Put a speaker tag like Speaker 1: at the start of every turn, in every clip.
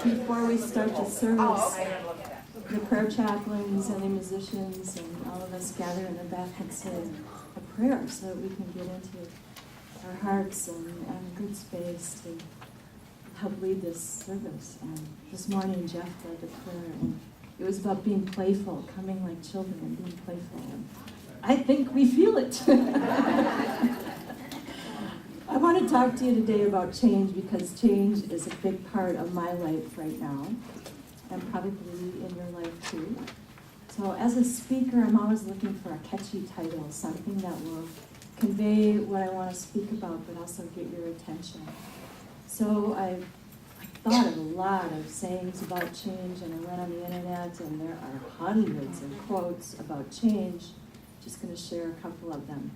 Speaker 1: Before we start the service, the prayer chaplains and the musicians and all of us gather in the back and say a prayer so that we can get into our hearts and a good space to help lead this service. And this morning Jeff led the prayer, and it was about being playful, coming like children and being playful. And I think we feel it. I want to talk to you today about change because change is a big part of my life right now, and probably in your life too. So as a speaker, I'm always looking for a catchy title, something that will convey what I want to speak about, but also get your attention. So I thought of a lot of sayings about change, and I went on the internet, and there are hundreds of quotes about change. Just going to share a couple of them.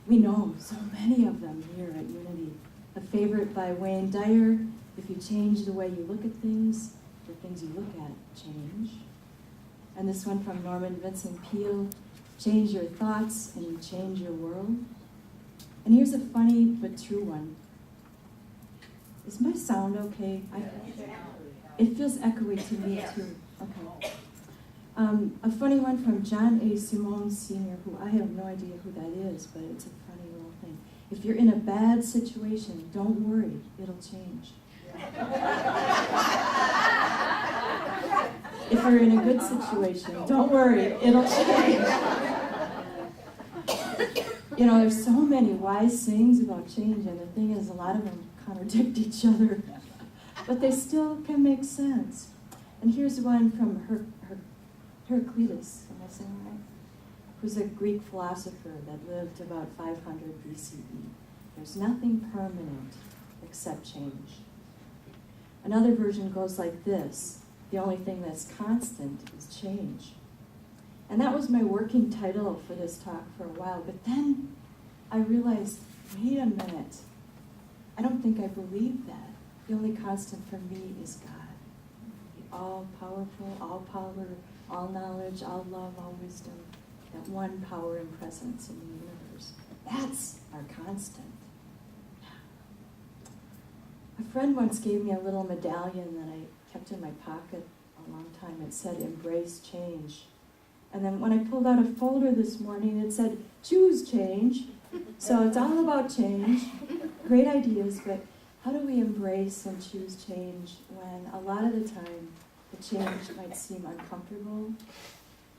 Speaker 1: We know so many of them here at Unity. A favorite by Wayne Dyer: if you change the way you look at things, the things you look at change. And this one from Norman Vincent Peale: change your thoughts and you change your world. And here's a funny but true one. Is my sound okay? It feels echoey to me too. Okay. A funny one from John A. Simone Sr., who I have no idea who that is, but it's a funny little thing. If you're in a bad situation, don't worry, it'll change. If you're in a good situation, don't worry, it'll change. You know, there's so many wise sayings about change, and the thing is, a lot of them contradict each other, but they still can make sense. And here's one from Heraclitus, am I saying right? Who's a Greek philosopher that lived about 500 BCE. There's nothing permanent except change. Another version goes like this: the only thing that's constant is change. And that was my working title for this talk for a while, but then I realized, wait a minute, I don't think I believe that. The only constant for me is God. The all-powerful, all-power, all knowledge, all love, all wisdom, that one power and presence in the universe. That's our constant. A friend once gave me a little medallion that I kept in my pocket a long time. It said, "Embrace change." And then when I pulled out a folder this morning, it said, "Choose change." So it's all about change. Great ideas, but how do we embrace and choose change when a lot of the time the change might seem uncomfortable,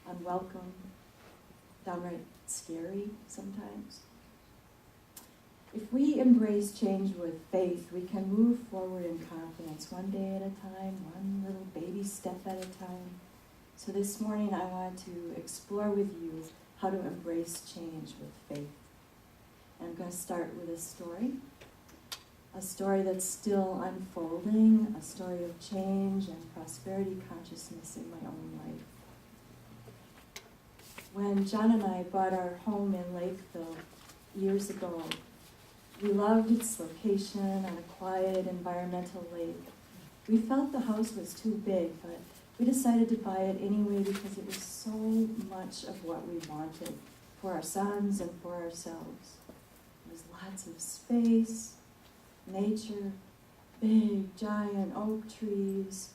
Speaker 1: unwelcome, downright scary sometimes? If we embrace change with faith, we can move forward in confidence, one day at a time, one little baby step at a time. So this morning I want to explore with you how to embrace change with faith. And I'm going to start with a story that's still unfolding, a story of change and prosperity consciousness in my own life. When John and I bought our home in Lakeville years ago, we loved its location on a quiet environmental lake. We felt the house was too big, but we decided to buy it anyway because it was so much of what we wanted for our sons and for ourselves. There was lots of space, nature, big, giant oak trees,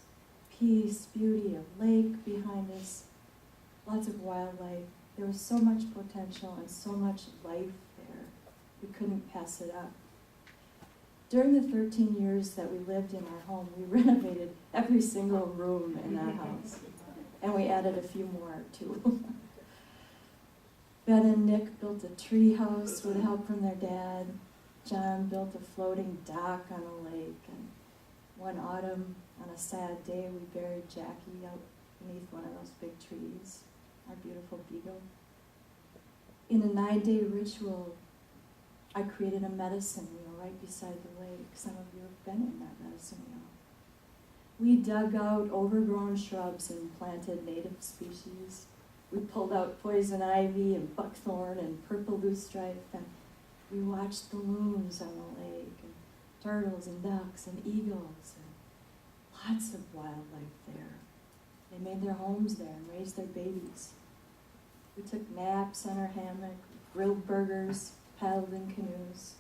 Speaker 1: peace, beauty of lake behind us, lots of wildlife. There was so much potential and so much life there. We couldn't pass it up. During the 13 years that we lived in our home, we renovated every single room in that house. And we added a few more, too. Ben and Nick built a tree house with help from their dad. John built a floating dock on a lake. And one autumn, on a sad day, we buried Jackie out beneath one of those big trees, our beautiful beagle. In a 9-day ritual, I created a medicine wheel right beside the lake. Some of you have been in that medicine wheel. We dug out overgrown shrubs and planted native species. We pulled out poison ivy and buckthorn and purple loosestrife, and we watched the loons on the lake, and turtles and ducks and eagles, and lots of wildlife there. They made their homes there and raised their babies. We took naps on our hammock, grilled burgers, paddled in canoes.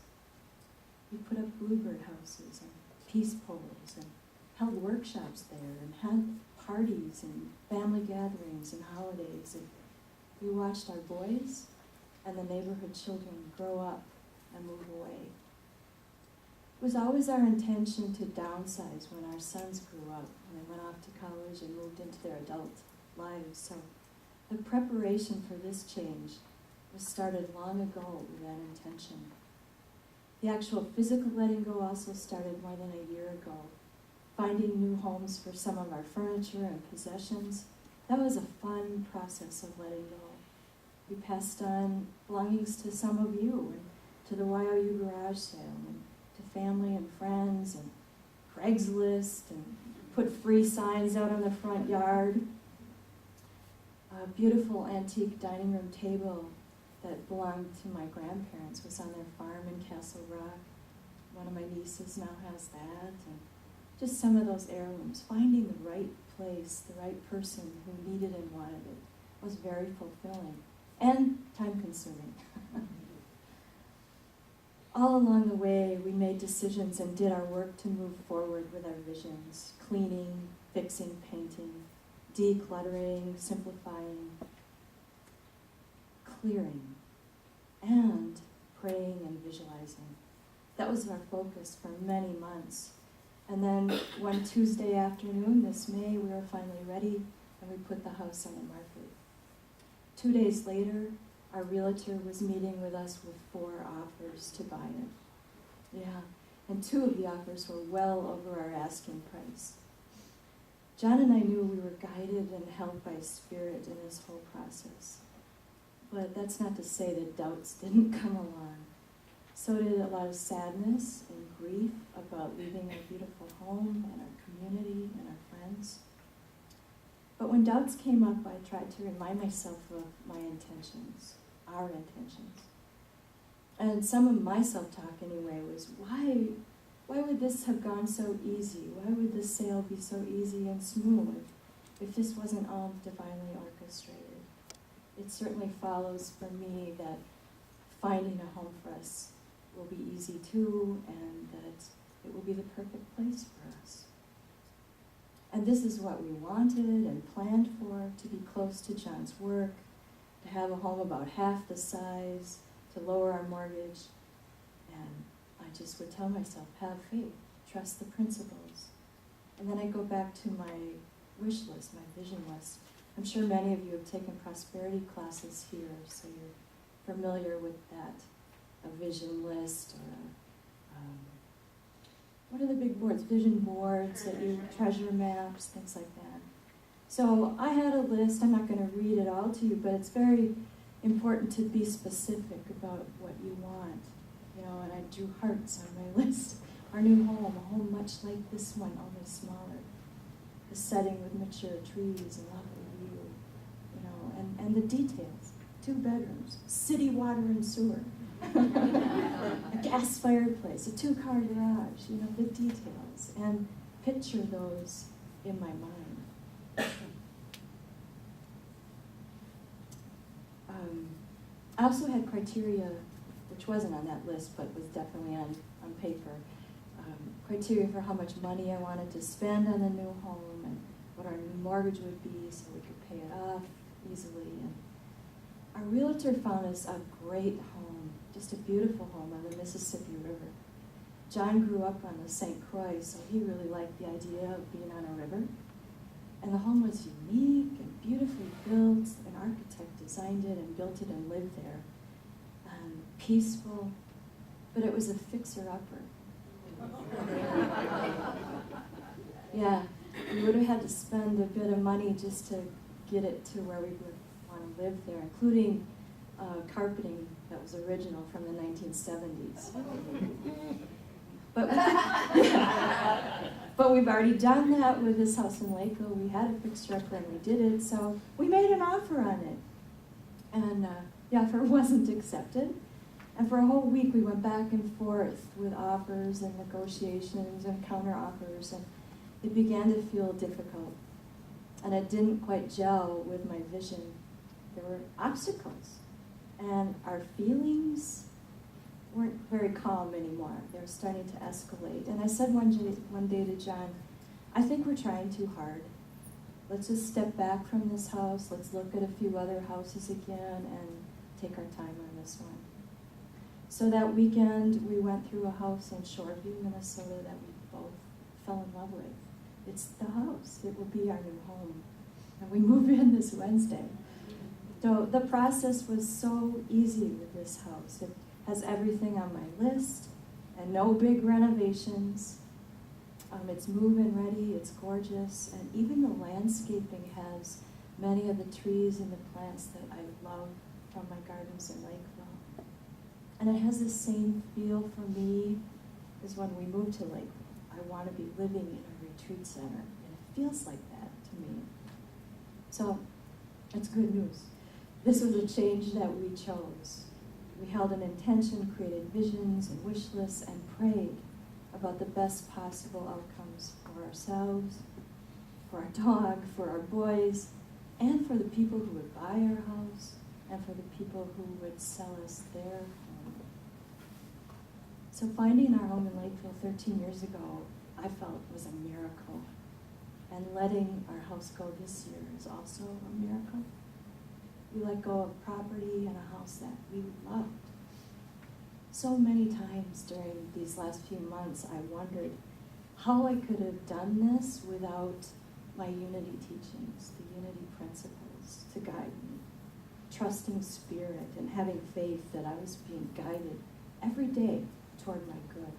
Speaker 1: We put up bluebird houses and peace poles and held workshops there and had parties and family gatherings and holidays. And we watched our boys and the neighborhood children grow up and move away. It was always our intention to downsize when our sons grew up and they went off to college and moved into their adult lives. So the preparation for this change was started long ago with that intention. The actual physical letting go also started more than a year ago. Finding new homes for some of our furniture and possessions, that was a fun process of letting go. We passed on belongings to some of you and to the YOU garage sale and to family and friends and Craigslist and put free signs out on the front yard. A beautiful antique dining room table that belonged to my grandparents was on their farm in Castle Rock. One of my nieces now has that. And just some of those heirlooms. Finding the right place, the right person who needed and wanted it was very fulfilling and time-consuming. All along the way, we made decisions and did our work to move forward with our visions, cleaning, fixing, painting, decluttering, simplifying, clearing, and praying and visualizing. That was our focus for many months. And then one Tuesday afternoon this May, we were finally ready and we put the house on the market. 2 days later, our realtor was meeting with us with 4 offers to buy it. Yeah, and 2 of the offers were well over our asking price. John and I knew we were guided and held by Spirit in this whole process. But that's not to say that doubts didn't come along. So did a lot of sadness and grief about leaving our beautiful home and our community and our friends. But when doubts came up, I tried to remind myself of my intentions, our intentions. And some of my self-talk anyway was, why would this have gone so easy? Why would this sale be so easy and smooth if this wasn't all divinely orchestrated? It certainly follows for me that finding a home for us will be easy too, and that it will be the perfect place for us. And this is what we wanted and planned for, to be close to John's work, to have a home about half the size, to lower our mortgage. And I just would tell myself, have faith, trust the principles. And then I go back to my wish list, my vision list. I'm sure many of you have taken prosperity classes here, so you're familiar with that. A vision list, or what are the big boards? Vision boards that you treasure maps, things like that. So I had a list. I'm not going to read it all to you, but it's very important to be specific about what you want. You know, and I drew hearts on my list. Our new home, a home much like this one, only smaller. A setting with mature trees and lovely view, you know, and the details. 2 bedrooms, city water and sewer. A gas fireplace, a 2-car garage, you know, the details, and picture those in my mind. I also had criteria, which wasn't on that list, but was definitely on paper, criteria for how much money I wanted to spend on the new home and what our new mortgage would be so we could pay it off easily. And our realtor found us a great home, just a beautiful home on the Mississippi River. John grew up on the St. Croix, so he really liked the idea of being on a river. And the home was unique and beautifully built. An architect designed it and built it and lived there. Peaceful, but it was a fixer-upper. Yeah, we would have had to spend a bit of money just to get it to where we would want to live there, including carpeting that was original from the 1970s. But we've already done that with this house in Waco. We had a fixer-upper and we did it, so we made an offer on it. And the offer wasn't accepted. And for a whole week we went back and forth with offers and negotiations and counter offers, and it began to feel difficult. And it didn't quite gel with my vision. There were obstacles. And our feelings weren't very calm anymore. They were starting to escalate. And I said one day to John, I think we're trying too hard. Let's just step back from this house. Let's look at a few other houses again and take our time on this one. So that weekend, we went through a house in Shoreview, Minnesota that we both fell in love with. It's the house. It will be our new home. And we move in this Wednesday. So the process was so easy with this house. It has everything on my list and no big renovations. It's move-in ready, it's gorgeous, and even the landscaping has many of the trees and the plants that I love from my gardens in Lakeville. And it has the same feel for me as when we moved to Lakeville. I want to be living in a retreat center, and it feels like that to me. So, it's good news. This was a change that we chose. We held an intention, created visions and wish lists, and prayed about the best possible outcomes for ourselves, for our dog, for our boys, and for the people who would buy our house, and for the people who would sell us their home. So finding our home in Lakeville 13 years ago, I felt was a miracle. And letting our house go this year is also a miracle. We let go of property and a house that we loved. So many times during these last few months, I wondered how I could have done this without my unity teachings, the unity principles to guide me, trusting spirit and having faith that I was being guided every day toward my good.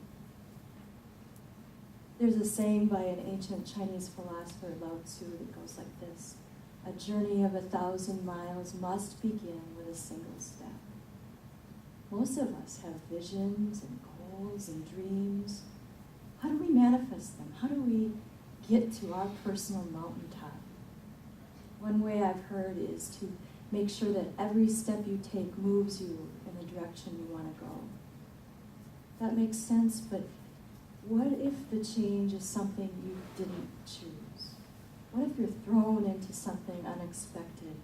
Speaker 1: There's a saying by an ancient Chinese philosopher, L.U.T, that goes like this: a journey of 1,000 miles must begin with a single step. Most of us have visions and goals and dreams. How do we manifest them? How do we get to our personal mountaintop? One way I've heard is to make sure that every step you take moves you in the direction you want to go. That makes sense, but what if the change is something you didn't choose? What if you're thrown into something unexpected?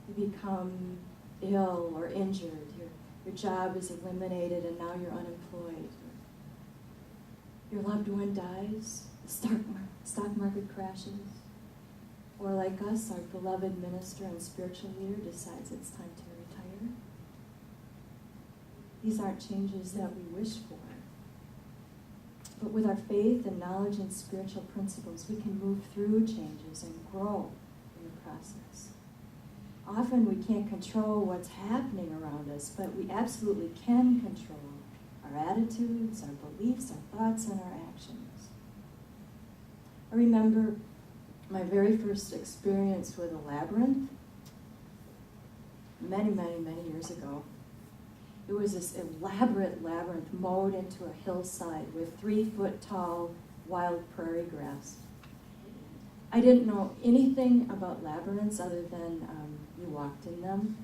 Speaker 1: You become ill or injured. Your job is eliminated and now you're unemployed. Your loved one dies, the stock market crashes. Or like us, our beloved minister and spiritual leader decides it's time to retire. These aren't changes that we wish for. But with our faith and knowledge and spiritual principles, we can move through changes and grow in the process. Often we can't control what's happening around us, but we absolutely can control our attitudes, our beliefs, our thoughts, and our actions. I remember my very first experience with a labyrinth many, many, many years ago. It was this elaborate labyrinth mowed into a hillside with 3-foot-tall wild prairie grass. I didn't know anything about labyrinths other than you walked in them,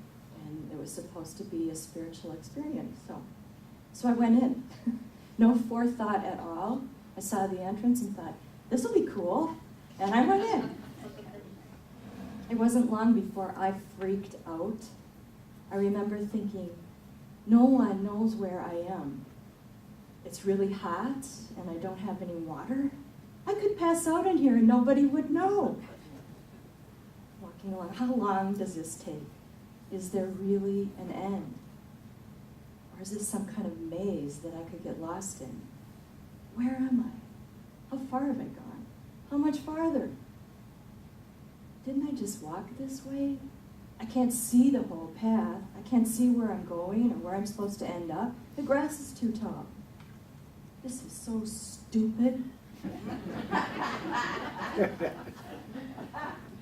Speaker 1: and it was supposed to be a spiritual experience. So I went in. No forethought at all. I saw the entrance and thought, this will be cool, and I went in. It wasn't long before I freaked out. I remember thinking, no one knows where I am. It's really hot, and I don't have any water. I could pass out in here and nobody would know. Walking along, how long does this take? Is there really an end? Or is this some kind of maze that I could get lost in? Where am I? How far have I gone? How much farther? Didn't I just walk this way? I can't see the whole path. I can't see where I'm going or where I'm supposed to end up. The grass is too tall. This is so stupid.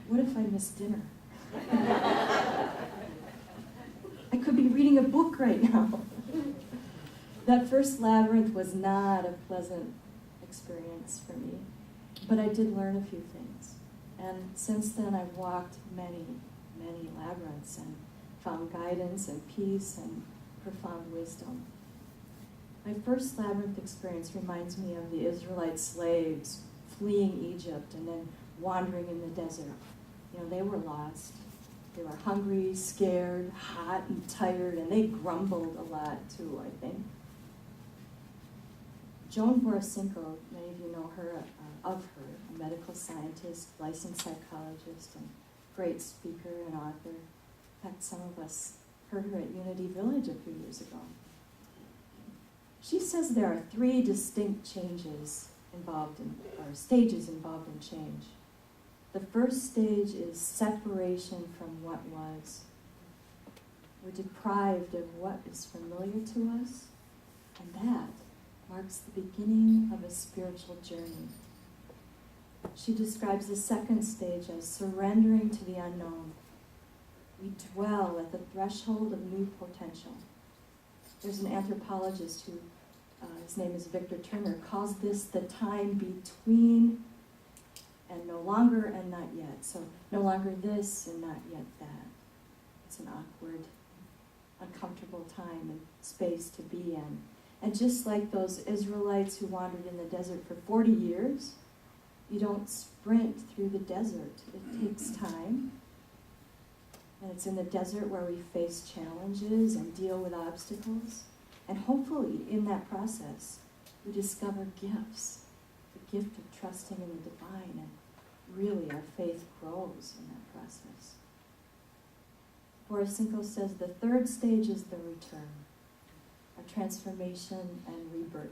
Speaker 1: What if I miss dinner? I could be reading a book right now. That first labyrinth was not a pleasant experience for me, but I did learn a few things. And since then, I've walked many, many labyrinths and found guidance and peace and profound wisdom. My first labyrinth experience reminds me of the Israelite slaves fleeing Egypt and then wandering in the desert. You know, they were lost. They were hungry, scared, hot, and tired, and they grumbled a lot too, I think. Joan Borasinko, many of you know her, of her, a medical scientist, licensed psychologist, and great speaker and author. In fact, some of us heard her at Unity Village a few years ago. She says there are 3 distinct changes involved in, or stages involved in change. The first stage is separation from what was. We're deprived of what is familiar to us, and that marks the beginning of a spiritual journey. She describes the second stage as surrendering to the unknown. We dwell at the threshold of new potential. There's an anthropologist who, his name is Victor Turner, calls this the time between and no longer and not yet. So no longer this and not yet that. It's an awkward, uncomfortable time and space to be in. And just like those Israelites who wandered in the desert for 40 years, you don't sprint through the desert. It takes time. And it's in the desert where we face challenges and deal with obstacles. And hopefully, in that process, we discover gifts. The gift of trusting in the divine. And really, our faith grows in that process. Borisenko says the third stage is the return. A transformation and rebirth.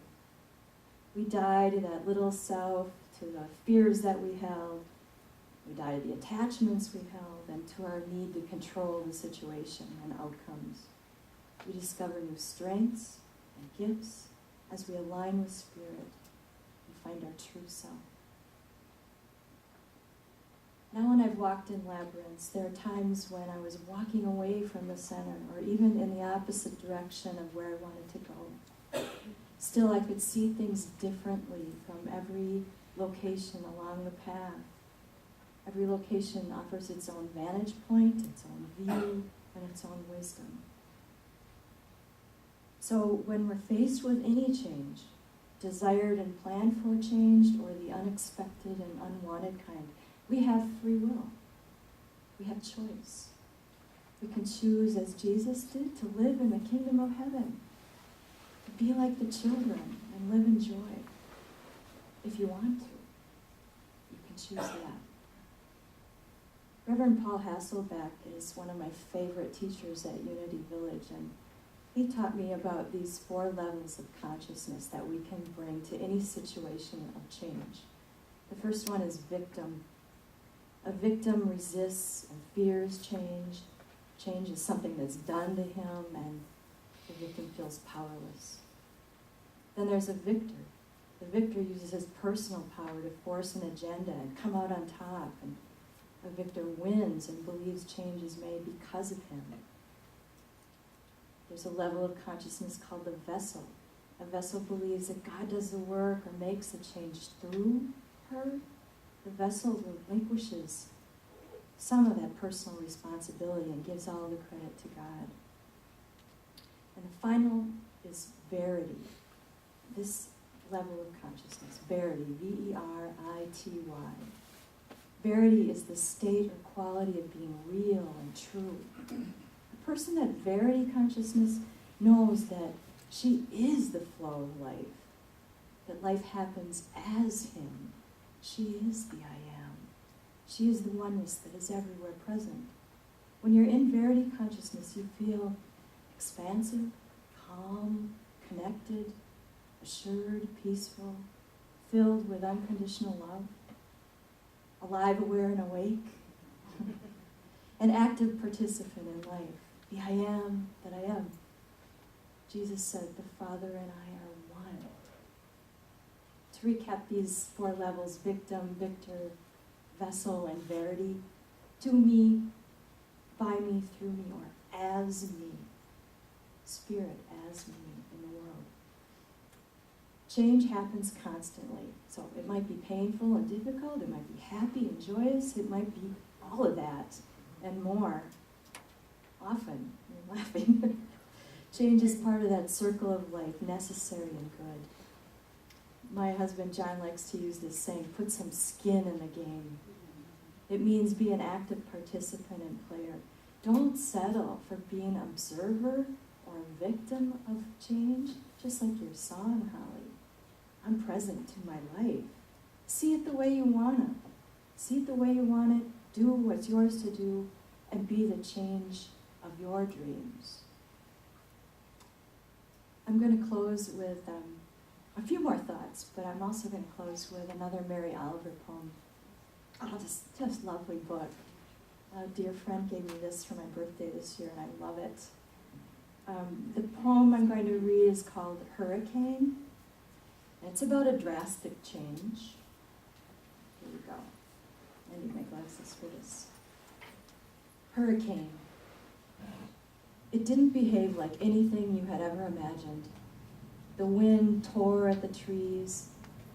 Speaker 1: We die to that little self, to the fears that we held. We die to the attachments we held, and to our need to control the situation and outcomes. We discover new strengths and gifts as we align with Spirit and find our true self. Now when I've walked in labyrinths, there are times when I was walking away from the center, or even in the opposite direction of where I wanted to go. Still, I could see things differently from every location along the path. Every location offers its own vantage point, its own view, and its own wisdom. So when we're faced with any change, desired and planned for change, or the unexpected and unwanted kind, we have free will. We have choice. We can choose, as Jesus did, to live in the kingdom of heaven, to be like the children and live in joy. If you want to, you can choose that. Reverend Paul Hasselbeck is one of my favorite teachers at Unity Village, and he taught me about these 4 levels of consciousness that we can bring to any situation of change. The first one is victim. A victim resists and fears change. Change is something that's done to him, and the victim feels powerless. Then there's a victor. The victor uses his personal power to force an agenda and come out on top, and a victor wins and believes change is made because of him. There's a level of consciousness called the vessel. A vessel believes that God does the work or makes the change through her. The vessel relinquishes some of that personal responsibility and gives all the credit to God. And the final is verity. This level of consciousness, verity, verity. Verity is the state or quality of being real and true. A person at verity consciousness knows that she is the flow of life, that life happens as him. She is the I am. She is the oneness that is everywhere present. When you're in verity consciousness, you feel expansive, calm, connected, assured, peaceful, filled with unconditional love, alive, aware, and awake, an active participant in life, the I am that I am. Jesus said, the Father and I are one. To recap these 4 levels, victim, victor, vessel, and verity, to me, by me, through me, or as me, Spirit as me in the world. Change happens constantly. So it might be painful and difficult, it might be happy and joyous, it might be all of that and more. Often, you're laughing. Change is part of that circle of life, necessary and good. My husband John likes to use this saying, put some skin in the game. It means be an active participant and player. Don't settle for being an observer or a victim of change, just like your song, Holly. I'm present to my life. See it the way you want it. See it the way you want it. Do what's yours to do and be the change of your dreams. I'm going to close with a few more thoughts, but I'm also going to close with another Mary Oliver poem. Oh, just lovely book. A dear friend gave me this for my birthday this year, and I love it. The poem I'm going to read is called Hurricane. It's about a drastic change. Here we go. I need my glasses for this. Hurricane. It didn't behave like anything you had ever imagined. The wind tore at the trees.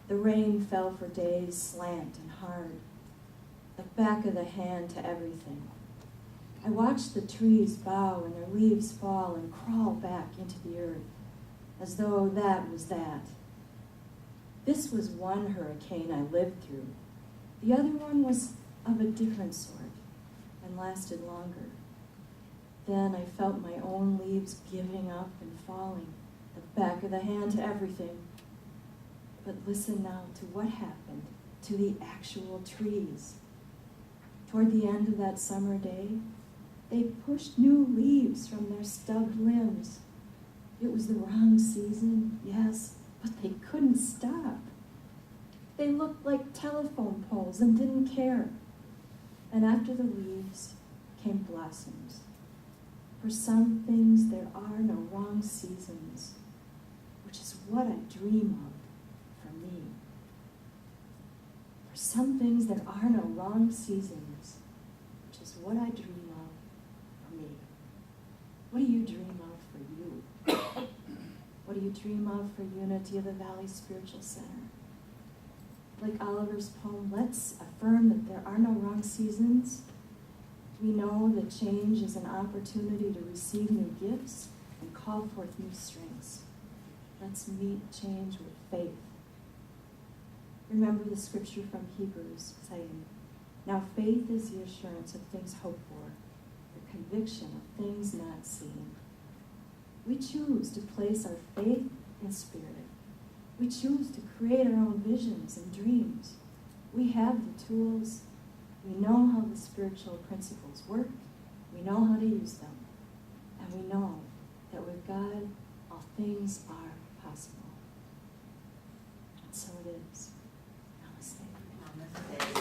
Speaker 1: The rain fell for days, slant and hard. The back of the hand to everything. I watched the trees bow and their leaves fall and crawl back into the earth, as though that was that. This was one hurricane I lived through. The other one was of a different sort and lasted longer. Then I felt my own leaves giving up and falling, the back of the hand to everything. But listen now to what happened to the actual trees. Toward the end of that summer day, they pushed new leaves from their stubbed limbs. It was the wrong season, yes, but they couldn't stop. They looked like telephone poles and didn't care. And after the leaves came blossoms. For some things there are no wrong seasons, which is what I dream of for me. For some things there are no wrong seasons, which is what I dream of for me. What do you dream of for you? What do you dream of for Unity of the Valley Spiritual Center? Like Oliver's poem, let's affirm that there are no wrong seasons. We know that change is an opportunity to receive new gifts and call forth new strengths. Let's meet change with faith. Remember the scripture from Hebrews saying, now faith is the assurance of things hoped for, the conviction of things not seen. We choose to place our faith in spirit. We choose to create our own visions and dreams. We have the tools. We know how the spiritual principles work. We know how to use them. And we know that with God, all things are possible. And so it is. Namaste.
Speaker 2: Namaste.